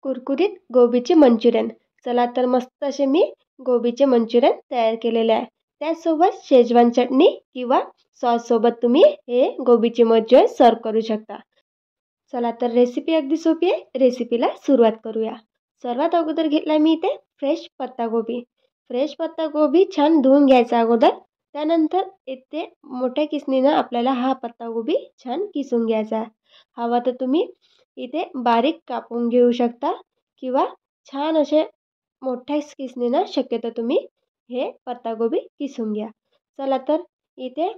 कुरकुरीत गोबीचे मंचुरियन. चला तर मस्त असे मी गोबीचे मंचुरियन तयार केलेले आहे. त्यासोबत शेजवान चटणी किंवा सॉससोबत तुम्ही हे गोबीचे मंचुरियन सर्व करू शकता. चला तर रेसिपी अगदी सोपी आहे. रेसिपीला सुरुवात करूया. सर्वात अगोदर घेतला मी इथे फ्रेश पत्तागोबी. फ्रेश पत्तागोबी छान धुवून घ्यायचा अगोदर. त्यानंतर इथे मोठ्या किसणीनं आपल्याला हा पत्तागोबी छान किसून घ्यायचा. हवा तर तुम्ही इथे बारीक कापून घेऊ शकता किंवा छान असे मोठ्या किसणीनं शक्यतो तुम्ही हे पत्तागोबी किसून घ्या. चला तर इथे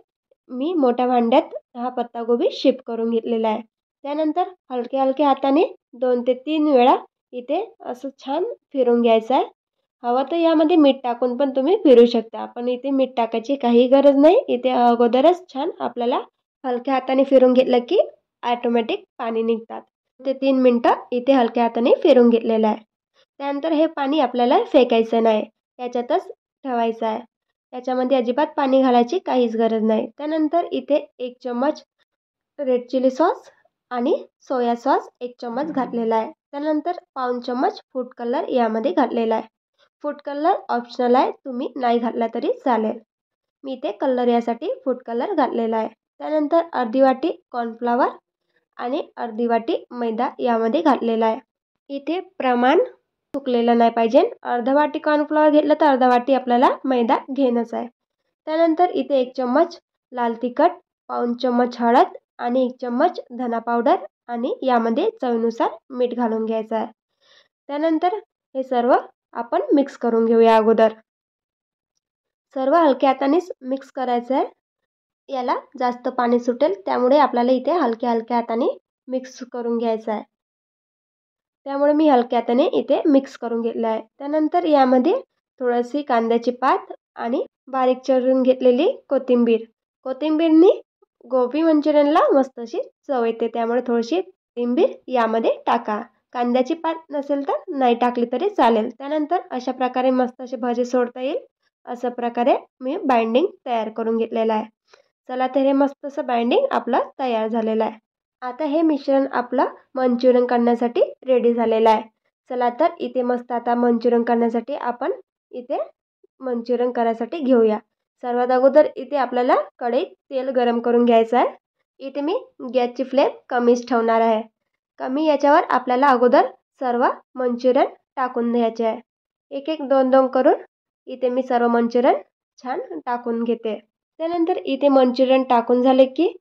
मी मोठ्या भांड्यात हा पत्तागोबी शिफ्ट करून घेतलेला आहे. त्यानंतर हलक्या हलक्या हाताने 2 ते 3 वेळा इथे असं छान फिरून घ्यायचं आहे. हवं तर यामध्ये मीठ टाकून पण तुम्ही फिरू शकता. पण इथे मीठ टाकायची काही गरज नाही. इथे अगोदरच छान आपल्याला हलक्या हाताने फिरून घेतलं की ऑटोमॅटिक पाणी निघतात. ते 3 मिनटं इथे हलक्या हाताने फिरून घेतलेलं आहे. त्यानंतर हे पाणी आपल्याला फेकायचं नाही. याच्यातच ठेवायचं आहे. याच्यामध्ये अजिबात पाणी घालायची काहीच गरज नाही. त्यानंतर इथे 1 चम्मच रेड चिली सॉस आणि सोया सॉस 1 चम्मच घातलेला आहे. त्यानंतर पाऊण चम्मच फूड कलर यामध्ये घातलेला आहे. फूड कलर ऑप्शनल आहे. तुम्ही नाही घातला तरी चालेल. मी इथे कलर यासाठी फूड कलर घातलेला आहे. त्यानंतर अर्धी वाटी कॉर्नफ्लॉवर आणि अर्धी वाटी मैदा यामध्ये घातलेला आहे. इथे प्रमाण चुकलेलं नाही पाहिजे. अर्धा वाटी कॉर्नफ्लॉवर घेतलं तर अर्धा वाटी आपल्याला मैदा घेणंच आहे. त्यानंतर इथे 1 चम्मच लाल तिखट, पाऊण चम्मच हळद आणि 1 चम्मच धना पावडर आणि यामध्ये चवीनुसार मीठ घालून घ्यायचं आहे. त्यानंतर हे सर्व आपण मिक्स करून घेऊया अगोदर. सर्व हलक्या हातानेच मिक्स करायचं आहे. याला जास्त पाणी सुटेल त्यामुळे आपल्याला इथे हलक्या हलक्या हाताने मिक्स करून घ्यायचं आहे. त्यामुळे मी हलक्या हाताने इथे मिक्स करून घेतलं आहे. त्यानंतर यामध्ये थोडीशी कांद्याची पात आणि बारीक चिरून घेतलेली कोथिंबीर. कोथिंबीरनी गोबी मंचुरियनला मस्त अशी चव येते. त्यामुळे थोडीशी कोथिंबीर यामध्ये टाका. कांद्याची पात नसेल तर नाही टाकली तरी चालेल. त्यानंतर अशा प्रकारे मस्त असे भजे सोडता येईल अशा प्रकारे मी बाइंडिंग तयार करून घेतलेलं आहे. चला तर हे मस्त असं बाइंडिंग आपलं तयार झालेलं आहे. आता हे मिश्रण आपलं मंचुरियन करण्यासाठी रेडी झालेलं आहे. चला तर इथे मस्त आता मंचुरियन करण्यासाठी आपण इथे मंचुरियन करायसाठी घेऊया. सर्वात अगोदर इथे आपल्याला कढईत तेल गरम करून घ्यायचं आहे. इथे मी गॅसची फ्लेम कमीच ठेवणार आहे. कमी याच्यावर आपल्याला अगोदर सर्व मंचुरियन टाकून द्यायचे आहे. एक एक दोन दोन करून इथे मी सर्व मंचुरियन छान टाकून घेते. त्यानंतर इथे मंचुरियन टाकून झाले की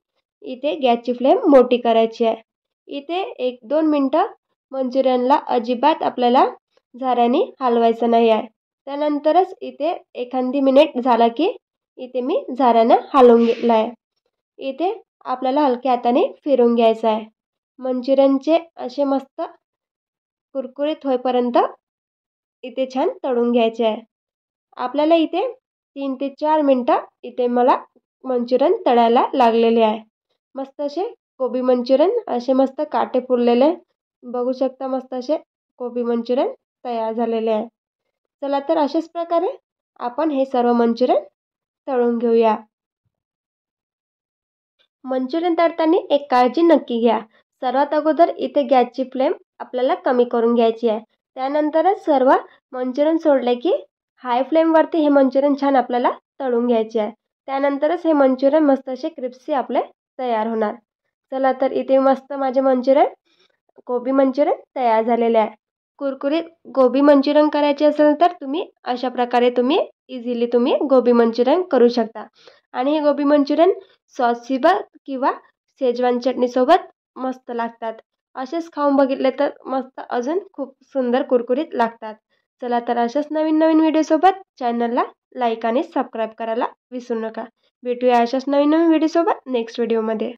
इथे गॅसची फ्लेम मोठी करायची आहे. इथे 1-2 मिनटं मंचुरियनला अजिबात आपल्याला झाऱ्याने हलवायचं नाही आहे. त्यानंतरच इथे एखादी मिनिट झाला की इथे मी झाऱ्यानं हलवून घेतलं आहे. इथे आपल्याला हलक्या हाताने फिरून घ्यायचं आहे. मंचुरियनचे असे मस्त कुरकुरीत होईपर्यंत इथे छान तळून घ्यायचे आहे. आपल्याला इथे 3 ते 4 मिनटं इथे मला मंचुरियन तळायला लागलेले आहे. मस्त असे कोबी मंचुरियन असे मस्त काटे फुललेले बघू शकता. मस्त असे कोबी मंचुरियन तयार झालेले आहे. चला तर अशाच प्रकारे आपण हे सर्व मंचुरियन तळून घेऊया. मंचुरियन तळताना एक काळजी नक्की घ्या. सर्वात अगोदर इथे गॅसची फ्लेम आपल्याला कमी करून घ्यायची आहे. त्यानंतरच सर्व मंचुरियन सोडले की हाय फ्लेमवरती हे मंचुरियन छान आपल्याला तळून घ्यायचे आहे. त्यानंतरच हे मंचुरियन मस्त असे क्रिस्पी आपले तयार होणार. चला तर इथे मस्त माझे मंचुरियन गोबी मंचुरियन तयार झालेले आहे. कुरकुरीत गोबी मंचुरियन करायचे असेल तर तुम्ही अशा प्रकारे तुम्ही इझिली तुम्ही गोबी मंचुरियन करू शकता. आणि हे गोबी मंचुरियन सॉससोबत किंवा शेजवान चटणीसोबत मस्त लागतात. असेच खाऊन बघितले तर मस्त अजून खूप सुंदर कुरकुरीत लागतात. चला तर अशाच नवीन नवीन व्हिडिओसोबत चॅनलला लाईक आणि सबस्क्राईब करायला विसरू नका. भेटूया अशाच नवीन नवीन व्हिडिओसोबत नेक्स्ट व्हिडिओमध्ये.